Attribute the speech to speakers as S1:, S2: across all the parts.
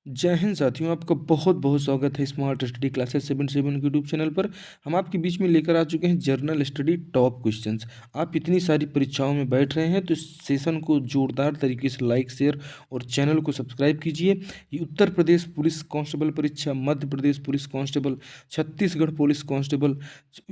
S1: जय हिंद साथियों, आपका बहुत बहुत स्वागत है स्मार्ट स्टडी क्लासेस 77 के यूट्यूब चैनल पर। हम आपके बीच में लेकर आ चुके हैं जर्नल स्टडी टॉप क्वेश्चंस। आप इतनी सारी परीक्षाओं में बैठ रहे हैं तो इस सेशन को जोरदार तरीके से लाइक शेयर और चैनल को सब्सक्राइब कीजिए। ये उत्तर प्रदेश पुलिस कांस्टेबल परीक्षा, Madhya Pradesh police constable, Chhattisgarh police constable,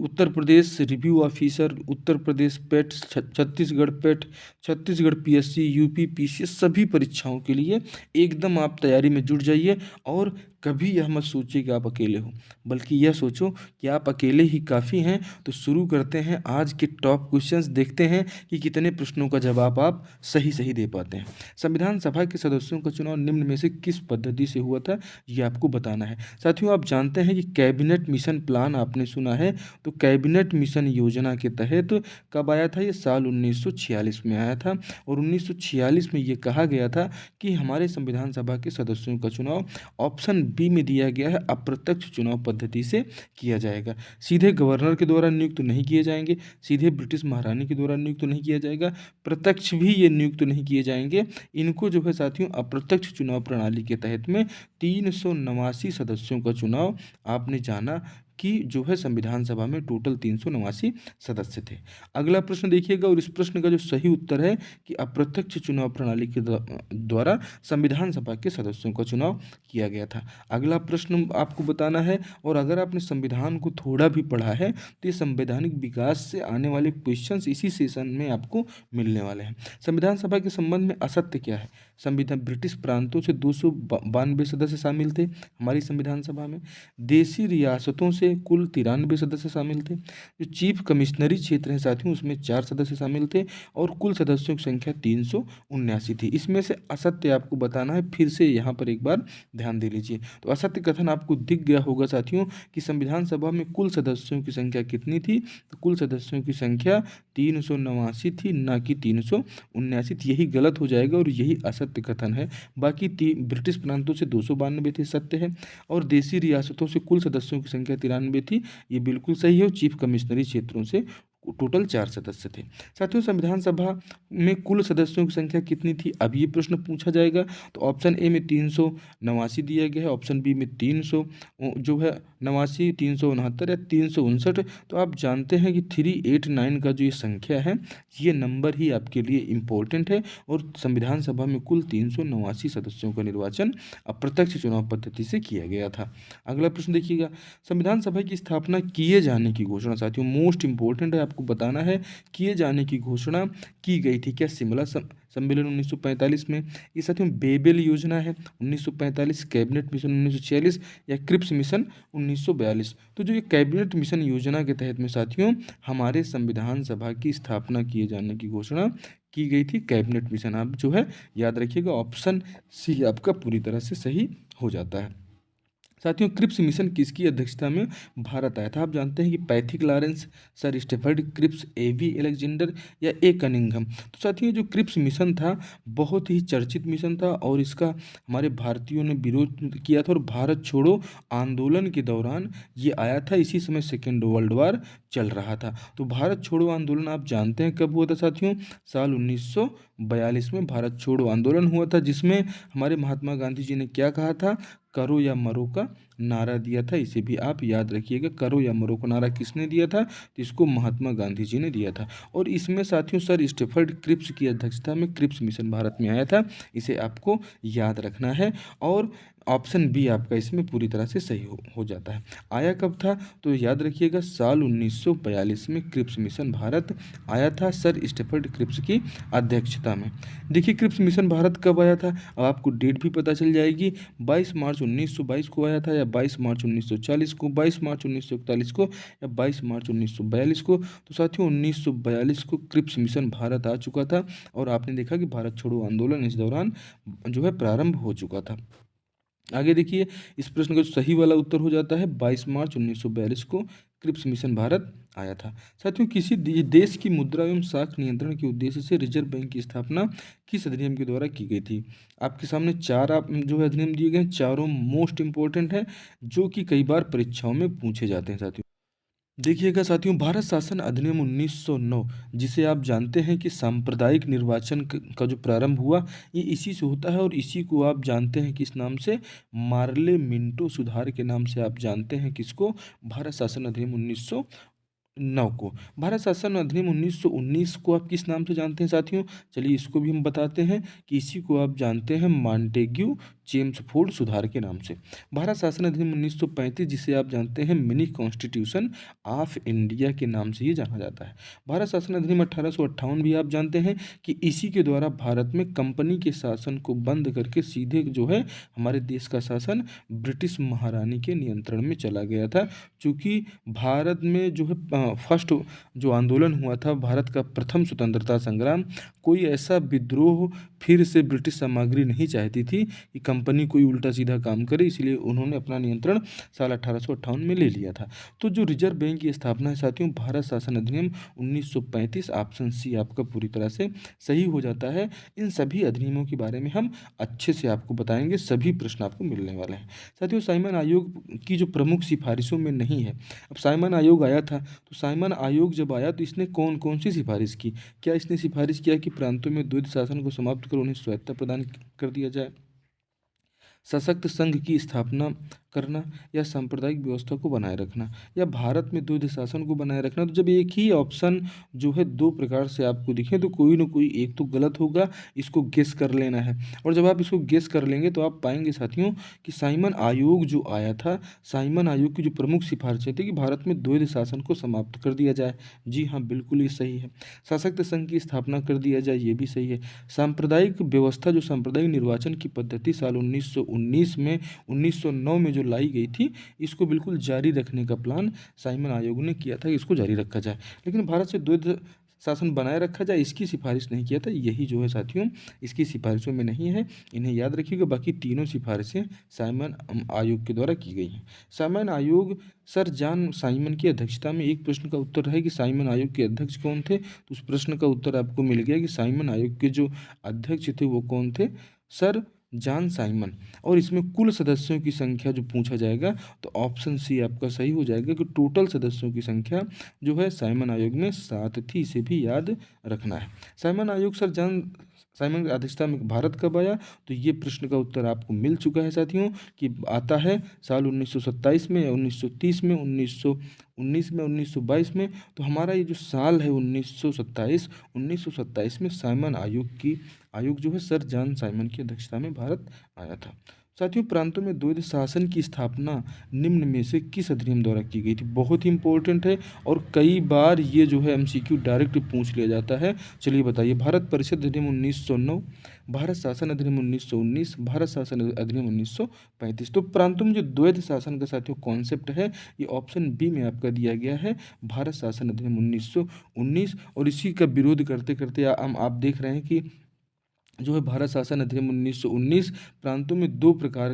S1: Uttar Pradesh review officer, Uttar Pradesh PET, Chhattisgarh PET, Chhattisgarh PSC, UP PC, सभी परीक्षाओं के लिए एकदम आप तैयारी में जुट जाइए। और कभी यह मत सोचिए कि आप अकेले हो, बल्कि यह सोचो कि आप अकेले ही काफ़ी हैं। तो शुरू करते हैं आज के टॉप क्वेश्चंस, देखते हैं कि कितने प्रश्नों का जवाब आप सही सही दे पाते हैं। संविधान सभा के सदस्यों का चुनाव निम्न में से किस पद्धति से हुआ था, ये आपको बताना है। साथियों, आप जानते हैं कि कैबिनेट मिशन प्लान आपने सुना है, तो कैबिनेट मिशन योजना के तहत कब आया था? ये साल 1946 में आया था। और 1946 में ये कहा गया था कि हमारे संविधान सभा के सदस्यों का चुनाव ऑप्शन बी में दिया गया है अप्रत्यक्ष चुनाव पद्धति से किया जाएगा। सीधे गवर्नर के द्वारा नियुक्त नहीं किए जाएंगे, सीधे ब्रिटिश महारानी के द्वारा नियुक्त नहीं किया जाएगा, प्रत्यक्ष भी ये नियुक्त नहीं किए जाएंगे। इनको जो है साथियों अप्रत्यक्ष चुनाव प्रणाली के तहत में 389 सदस्यों का चुनाव आपने जाना कि जो है संविधान सभा में टोटल 389 सदस्य थे। अगला प्रश्न देखिएगा, और इस प्रश्न का जो सही उत्तर है कि अप्रत्यक्ष चुनाव प्रणाली के द्वारा संविधान सभा के सदस्यों का चुनाव किया गया था। अगला प्रश्न आपको बताना है, और अगर आपने संविधान को थोड़ा भी पढ़ा है तो ये संवैधानिक विकास से आने वाले क्वेश्चंस इसी सेशन में आपको मिलने वाले हैं। संविधान सभा के संबंध में असत्य क्या है? संविधान ब्रिटिश प्रांतों से 292 सदस्य शामिल थे हमारी संविधान सभा में। देशी रियासतों से कुल 93 सदस्य शामिल थे। जो चीफ कमिश्नरी क्षेत्र हैं साथियों, उसमें 4 सदस्य शामिल थे, और कुल सदस्यों की संख्या 379 थी। इसमें से असत्य आपको बताना है, फिर से यहाँ पर एक बार ध्यान दे लीजिए। तो असत्य कथन आपको दिख गया होगा साथियों कि संविधान सभा में कुल सदस्यों की संख्या कितनी थी? तो कुल सदस्यों की संख्या 389 थी, ना कि 379 थी। यही गलत हो जाएगा और यही असत्य कथन है। बाकी ब्रिटिश प्रांतों से 292 थे, सत्य है। और देशी रियासतों से कुल सदस्यों की संख्या 93 थी, ये बिल्कुल सही है। और चीफ कमिश्नरी क्षेत्रों से टोटल 4 सदस्य थे। साथियों, संविधान सभा में कुल सदस्यों की संख्या कितनी थी, अब ये प्रश्न पूछा जाएगा। तो ऑप्शन ए में 389 दिया गया है, ऑप्शन बी में 300 जो है 89, 369 या 359। तो आप जानते हैं कि 389 का जो ये संख्या है, ये नंबर ही आपके लिए इम्पोर्टेंट है। और संविधान सभा में कुल 389 सदस्यों का निर्वाचन अप्रत्यक्ष चुनाव पद्धति से किया गया था। अगला प्रश्न देखिएगा, संविधान सभा की स्थापना किए जाने की घोषणा, साथियों मोस्ट इंपॉर्टेंट है, आपको बताना है किए जाने की घोषणा की गई थी क्या? शिमला सम्मेलन 1945 में, ये साथियों बेबेल योजना है 1945, कैबिनेट मिशन 1946, या क्रिप्स मिशन 1942। तो जो ये कैबिनेट मिशन योजना के तहत में साथियों हमारे संविधान सभा की स्थापना किए जाने की घोषणा की गई थी। कैबिनेट मिशन आप जो है याद रखिएगा, ऑप्शन सी आपका पूरी तरह से सही हो जाता है। साथियों, क्रिप्स मिशन किसकी अध्यक्षता में भारत आया था? आप जानते हैं कि Pethick Lawrence, sir Stafford Cripps, AV Alexander, या ए कनिंघम। तो साथियों, जो क्रिप्स मिशन था बहुत ही चर्चित मिशन था, और इसका हमारे भारतीयों ने विरोध किया था। और भारत छोड़ो आंदोलन के दौरान ये आया था, इसी समय सेकेंड वर्ल्ड वार चल रहा था। तो भारत छोड़ो आंदोलन आप जानते हैं कब हुआ था साथियों? साल 1942 में भारत छोड़ो आंदोलन हुआ था, जिसमें हमारे महात्मा गांधी जी ने क्या कहा था? करो या मरो का नारा दिया था। इसे भी आप याद रखिएगा, करो या मरो का नारा किसने दिया था? तो इसको महात्मा गांधी जी ने दिया था। और इसमें साथियों सर स्टेफर्ड क्रिप्स की अध्यक्षता में क्रिप्स मिशन भारत में आया था, इसे आपको याद रखना है। और ऑप्शन बी आपका इसमें पूरी तरह से सही हो जाता है। आया कब था? तो याद रखिएगा, साल 1942 में क्रिप्स मिशन भारत आया था, सर स्टेफर्ड क्रिप्स की अध्यक्षता में। देखिए क्रिप्स मिशन भारत कब आया था, अब आपको डेट भी पता चल जाएगी। 22 मार्च 1922 को आया था, या 22 मार्च 1940 को, 22 मार्च 1941 को, या 22 मार्च 1942 को। तो साथियों 1942 को क्रिप्स मिशन भारत आ चुका था, और आपने देखा कि भारत छोड़ो आंदोलन इस दौरान जो है प्रारंभ हो चुका था। आगे देखिए, इस प्रश्न का जो सही वाला उत्तर हो जाता है 22 मार्च 1942 को क्रिप्स मिशन भारत आया था। साथियों, किसी देश की मुद्रा एवं साख नियंत्रण के उद्देश्य से रिजर्व बैंक की स्थापना किस अधिनियम के द्वारा की गई थी? आपके सामने चार आप जो है अधिनियम दिए गए हैं, चारों मोस्ट इंपॉर्टेंट है, जो कि कई बार परीक्षाओं में पूछे जाते हैं साथियों। देखिएगा साथियों, भारत शासन अधिनियम 1909, जिसे आप जानते हैं कि सांप्रदायिक निर्वाचन का जो प्रारंभ हुआ, ये इसी से होता है और इसी को आप जानते हैं किस नाम से, मार्ले मिंटो सुधार के नाम से आप जानते हैं किसको, भारत शासन अधिनियम 1909 को। भारत शासन अधिनियम 1919 को आप किस नाम से जानते हैं साथियों? चलिए इसको भी हम बताते हैं कि इसी को आप जानते हैं मॉन्टेग्यू चेम्सफोर्ड सुधार के नाम से। भारत शासन अधिनियम 1935, जिसे आप जानते हैं मिनी कॉन्स्टिट्यूशन ऑफ इंडिया के नाम से ये जाना जाता है। भारत शासन अधिनियम 1858 भी आप जानते हैं कि इसी के द्वारा भारत में कंपनी के शासन को बंद करके सीधे जो है हमारे देश का शासन ब्रिटिश महारानी के नियंत्रण में चला गया था। चूँकि भारत में जो है फर्स्ट जो आंदोलन हुआ था, भारत का प्रथम स्वतंत्रता संग्राम, कोई ऐसा विद्रोह फिर से ब्रिटिश सामग्री नहीं चाहती थी कि कंपनी कोई उल्टा सीधा काम करे, इसलिए उन्होंने अपना नियंत्रण साल 1858 में ले लिया था। तो जो रिजर्व बैंक की स्थापना है साथियों, भारत शासन अधिनियम 1935, ऑप्शन सी आपका पूरी तरह से सही हो जाता है। इन सभी अधिनियमों के बारे में हम अच्छे से आपको बताएंगे, सभी प्रश्न आपको मिलने वाले हैं साथियों। साइमन आयोग की जो प्रमुख सिफारिशों में नहीं है, अब साइमन आयोग आया था, तो साइमन आयोग जब आया तो इसने कौन कौन सी सिफारिश की? क्या इसने सिफारिश किया कि प्रांतों में द्वैध शासन को समाप्त कर उन्हें स्वायत्तता प्रदान कर दिया जाए, सशक्त संघ की स्थापना करना, या सांप्रदायिक व्यवस्था को बनाए रखना, या भारत में द्वैध शासन को बनाए रखना? तो जब एक ही ऑप्शन जो है दो प्रकार से आपको दिखे तो कोई ना कोई एक तो गलत होगा, इसको गेस कर लेना है। और जब आप इसको गेस कर लेंगे तो आप पाएंगे साथियों कि साइमन आयोग जो आया था, साइमन आयोग की जो प्रमुख सिफारिशें थी कि भारत में द्वैध शासन को समाप्त कर दिया जाए। जी हाँ, बिल्कुल ये सही है। सशक्त संघ की स्थापना कर दिया जाए, ये भी सही है। सांप्रदायिक व्यवस्था, जो सांप्रदायिक निर्वाचन की पद्धति साल 1909 में जो लाई गई थी, इसको बिल्कुल जारी रखने का प्लान साइमन आयोग ने किया था कि इसको जारी रखा जाए, लेकिन भारत से द्वैध शासन बनाए रखा जाए इसकी सिफारिश नहीं किया था। यही जो है साथियों इसकी सिफारिशों में नहीं है, इन्हें याद रखिएगा। बाकी तीनों सिफारिशें साइमन आयोग के द्वारा की गई हैं। साइमन आयोग, सर जॉन साइमन की अध्यक्षता में, एक प्रश्न का उत्तर है कि साइमन आयोग के अध्यक्ष कौन थे, तो उस प्रश्न का उत्तर आपको मिल गया कि साइमन आयोग के जो अध्यक्ष थे वो कौन थे, सर जॉन साइमन। और इसमें कुल सदस्यों की संख्या जो पूछा जाएगा तो ऑप्शन सी आपका सही हो जाएगा कि टोटल सदस्यों की संख्या जो है साइमन आयोग में 7 थी, इसे भी याद रखना है। साइमन आयोग सर जॉन साइमन की अध्यक्षता में भारत कब आया, तो ये प्रश्न का उत्तर आपको मिल चुका है साथियों कि आता है साल 1927 में या 1930 में, 1919 में, 1922 में। तो हमारा ये जो साल है 1927 में साइमन आयोग जो है सर जॉन साइमन की अध्यक्षता में भारत आया था। साथियों, प्रांतों में द्वैध शासन की स्थापना निम्न में से किस अधिनियम द्वारा की गई थी? बहुत ही इंपॉर्टेंट है और कई बार ये जो है एमसीक्यू डायरेक्ट पूछ लिया जाता है। चलिए बताइए, भारत परिषद अधिनियम 1909, भारत शासन अधिनियम 1919, भारत शासन अधिनियम 1935। तो प्रांतों में जो द्वैध शासन का साथियों कॉन्सेप्ट है, ये ऑप्शन बी में आपका दिया गया है, भारत शासन अधिनियम 1919। और इसी का विरोध करते करते आप देख रहे हैं कि जो है भारत शासन अधिनियम 1919 प्रांतों में दो प्रकार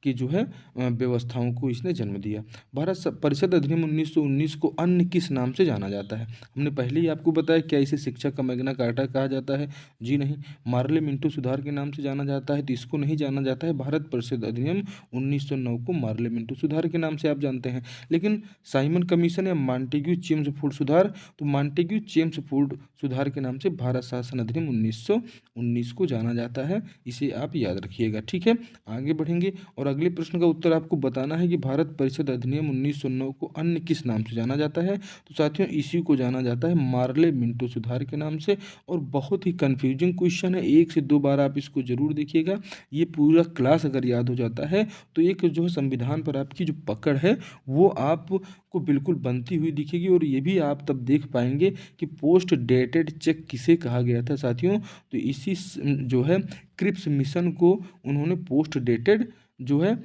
S1: की जो है व्यवस्थाओं को इसने जन्म दिया। परिषद अधिनियम 1919 को अन्य किस नाम से जाना जाता है? हमने पहले ही आपको बताया, क्या इसे शिक्षा का मैग्ना कार्टा कहा जाता है? जी नहीं। मार्ले मिंटो सुधार के नाम से जाना जाता है, तो इसको नहीं जाना जाता है। भारत परिषद अधिनियम 1909 को मार्ले मिंटो सुधार के नाम से आप जानते हैं। लेकिन साइमन कमीशन या मॉन्टेग्यू चेम्सफोर्ड सुधार, तो मॉन्टेग्यू चेम्सफोर्ड सुधार के नाम से भारत शासन अधिनियम 1919 को जाना जाता है। इसे आप याद रखिएगा, ठीक है। आगे बढ़ेंगे और अगले प्रश्न का उत्तर आपको बताना है कि भारत परिषद अधिनियम 1909 को अन्य किस नाम से जाना जाता है? तो साथियों इसी को जाना जाता है मार्ले मिंटो सुधार के नाम से। और बहुत ही कंफ्यूजिंग क्वेश्चन है, एक से दो बार आप इसको जरूर देखिएगा। ये पूरा क्लास अगर याद हो जाता है तो एक जो है संविधान पर आपकी जो पकड़ है वो आपको बिल्कुल बनती हुई दिखेगी। और ये भी आप तब देख पाएंगे कि पोस्ट डेटेड चेक किसे कहा गया था साथियों, तो इसी जो है क्रिप्स मिशन को उन्होंने पोस्ट डेटेड जो है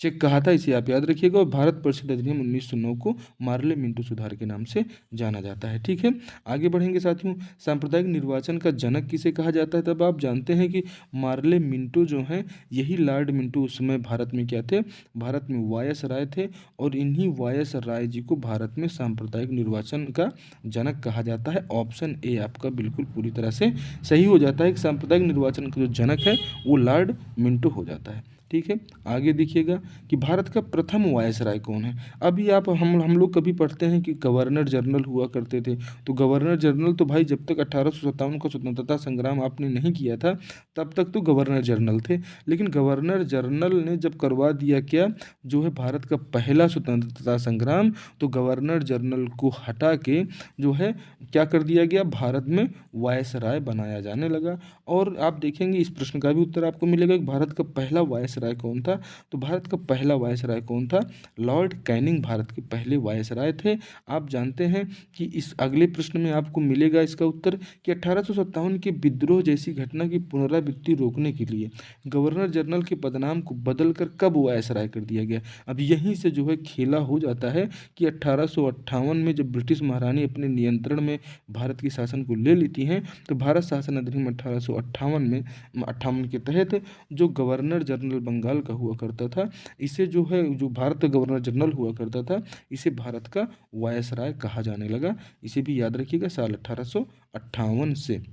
S1: चेक कहा था, इसे आप याद रखिएगा। और भारत परिषद अधिनियम 1909 को मार्ले मिंटो सुधार के नाम से जाना जाता है, ठीक है। आगे बढ़ेंगे साथियों, सांप्रदायिक निर्वाचन का जनक किसे कहा जाता है? तब आप जानते हैं कि मार्ले मिंटो जो हैं, यही लॉर्ड मिंटो उस समय भारत में क्या थे, भारत में वायस राय थे। और इन्हीं वायस राय जी को भारत में सांप्रदायिक निर्वाचन का जनक कहा जाता है। ऑप्शन ए आपका बिल्कुल पूरी तरह से सही हो जाता है कि सांप्रदायिक निर्वाचन का जो जनक है वो लॉर्ड मिंटो हो जाता है, ठीक है। आगे देखिएगा, कि भारत का प्रथम वायसराय कौन है। अभी आप हम लोग कभी पढ़ते हैं कि गवर्नर जनरल हुआ करते थे, तो गवर्नर जनरल तो भाई जब तक 1857 का स्वतंत्रता संग्राम आपने नहीं किया था तब तक तो गवर्नर जनरल थे। लेकिन गवर्नर जनरल ने जब करवा दिया क्या, जो है भारत का पहला स्वतंत्रता संग्राम, तो गवर्नर जनरल को हटा के जो है क्या कर दिया गया, भारत में वायसराय बनाया जाने लगा। और आप देखेंगे इस प्रश्न का भी उत्तर आपको मिलेगा कि भारत का पहला वायसराय कौन था। तो भारत का पहला वायसराय कौन था, लॉर्ड कैनिंग भारत के पहले वायसराय थे। आप जानते हैं कि इस अगले प्रश्न में आपको मिलेगा इसका उत्तर कि 1857 के विद्रोह जैसी घटना की पुनरावृत्ति रोकने के लिए गवर्नर जनरल के पदनाम को बदलकर कब वायसराय कर दिया गया। अब यहीं से जो है खेला हो जाता है कि 1858 में जब ब्रिटिश महारानी अपने नियंत्रण में भारत की शासन को ले लेती हैं, तो भारत शासन अधिनियम 1858 के तहत जो गवर्नर जनरल बंगाल का हुआ करता था, इसे जो है जो भारत का गवर्नर जनरल हुआ करता था, इसे भारत का वायसराय कहा जाने लगा। इसे भी याद रखिएगा साल 1858 से।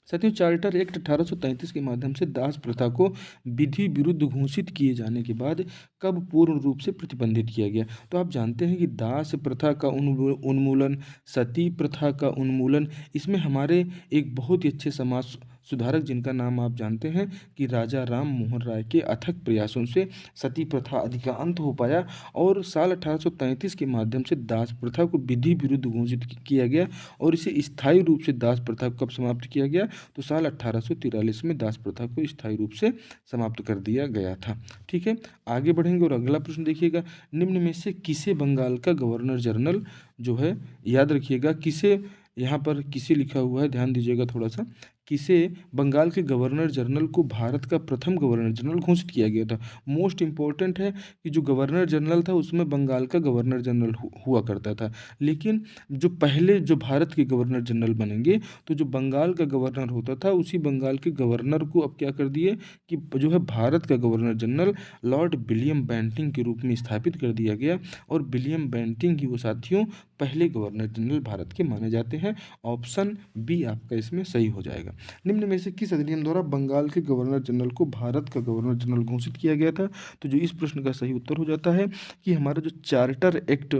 S1: साथियों, चार्टर एक्ट 1833 के माध्यम से दास प्रथा को विधि विरुद्ध घोषित किए जाने के बाद कब पूर्ण रूप से प्रतिबंधित किया गया। तो आप जानते हैं कि दास प्रथा का उन्मूलन, सती प्रथा का उन्मूलन, इसमें हमारे एक बहुत ही अच्छे समाज सुधारक जिनका नाम आप जानते हैं कि राजा राम मोहन राय के अथक प्रयासों से सती प्रथा आदि का अंत हो पाया। और साल 1833 के माध्यम से दास प्रथा को विधि विरुद्ध घोषित किया गया और इसे स्थायी रूप से दास प्रथा को कब समाप्त किया गया, तो साल 1843 में दास प्रथा को स्थायी रूप से समाप्त कर दिया गया था। ठीक है, आगे बढ़ेंगे और अगला प्रश्न देखिएगा, निम्न में से किसे बंगाल का गवर्नर जनरल जो है, याद रखिएगा किसे, यहाँ पर किसे लिखा हुआ है, ध्यान दीजिएगा थोड़ा सा, किसे बंगाल के गवर्नर जनरल को भारत का प्रथम गवर्नर जनरल घोषित किया गया था। मोस्ट इंपॉर्टेंट है कि जो गवर्नर जनरल था उसमें बंगाल का गवर्नर जनरल हुआ करता था, लेकिन जो पहले जो भारत के गवर्नर जनरल बनेंगे, तो जो बंगाल का गवर्नर होता था उसी बंगाल के गवर्नर को अब क्या कर दिए कि जो है भारत का governor general Lord William Bentinck के रूप में स्थापित कर दिया गया। और विलियम बेंटिंक ही वो साथियों पहले गवर्नर जनरल भारत के माने जाते हैं। ऑप्शन बी आपका इसमें सही हो जाएगा। निम्न में से किस अधिनियम द्वारा बंगाल के गवर्नर जनरल को भारत का गवर्नर जनरल घोषित किया गया था। तो जो इस प्रश्न का सही उत्तर हो जाता है कि हमारा जो चार्टर एक्ट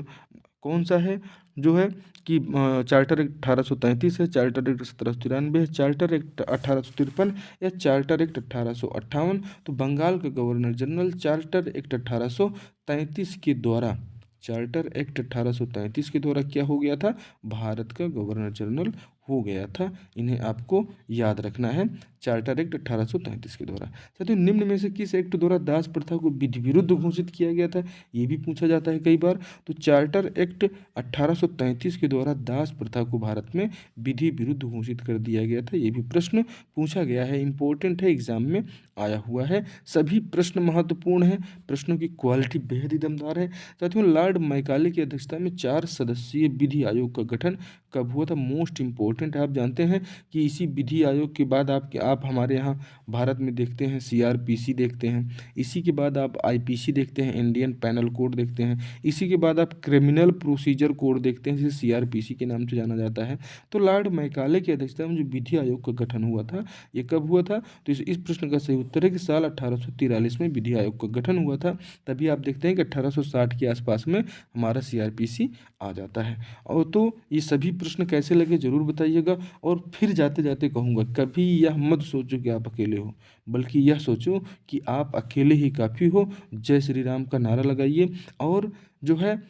S1: कौन सा है, जो है कि चार्टर एक्ट 1833 है, चार्टर एक्ट 1793 है, चार्टर एक्ट 1853 या चार्टर एक्ट 1858। तो बंगाल का गवर्नर जनरल चार्टर एक्ट 1833 के द्वारा, चार्टर एक्ट 1833 के द्वारा क्या हो गया था, भारत का गवर्नर जनरल हो गया था। इन्हें आपको याद रखना है, चार्टर एक्ट 1833 के द्वारा। साथियों, निम्न में से किस एक्ट द्वारा दास प्रथा को विधि विरुद्ध घोषित किया गया था, ये भी पूछा जाता है कई बार। तो चार्टर एक्ट 1833 के द्वारा दास प्रथा को भारत में विधि विरुद्ध घोषित कर दिया गया था। ये भी प्रश्न पूछा गया है, इंपॉर्टेंट है, एग्जाम में आया हुआ है। सभी प्रश्न महत्वपूर्ण है, प्रश्नों की क्वालिटी बेहद ही दमदार है। साथियों, लॉर्ड मैकाले की अध्यक्षता में 4 सदस्यीय विधि आयोग का गठन कब हुआ था, मोस्ट इंपॉर्टेंट है। आप जानते हैं कि इसी विधि आयोग के बाद आप हमारे यहाँ भारत में देखते हैं CRPC देखते हैं, इसी के बाद आप IPC देखते हैं, इंडियन पैनल कोड देखते हैं, इसी के बाद आप क्रिमिनल प्रोसीजर कोड देखते हैं जिसे CRPC के नाम से जाना जाता है। तो लॉर्ड मैकाले की अध्यक्षता में जो विधि आयोग का गठन हुआ था, ये कब हुआ था, तो इस प्रश्न का सही उत्तर है कि साल 1843 में विधि आयोग का गठन हुआ था। तभी आप देखते हैं कि 1860 के आसपास में हमारा CRPC आ जाता है। और तो ये सभी प्रश्न कैसे लगे जरूर बताइएगा। और फिर जाते जाते कहूँगा, कभी यह मत सोचो कि आप अकेले हो, बल्कि यह सोचो कि आप अकेले ही काफ़ी हो। जय श्री राम का नारा लगाइए और जो है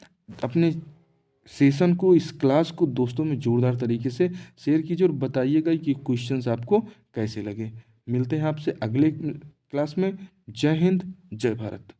S1: अपने सेशन को, इस क्लास को दोस्तों में जोरदार तरीके से शेयर कीजिए और बताइएगा कि क्वेश्चंस आपको कैसे लगे। मिलते हैं आपसे अगले क्लास में। जय हिंद, जय भारत।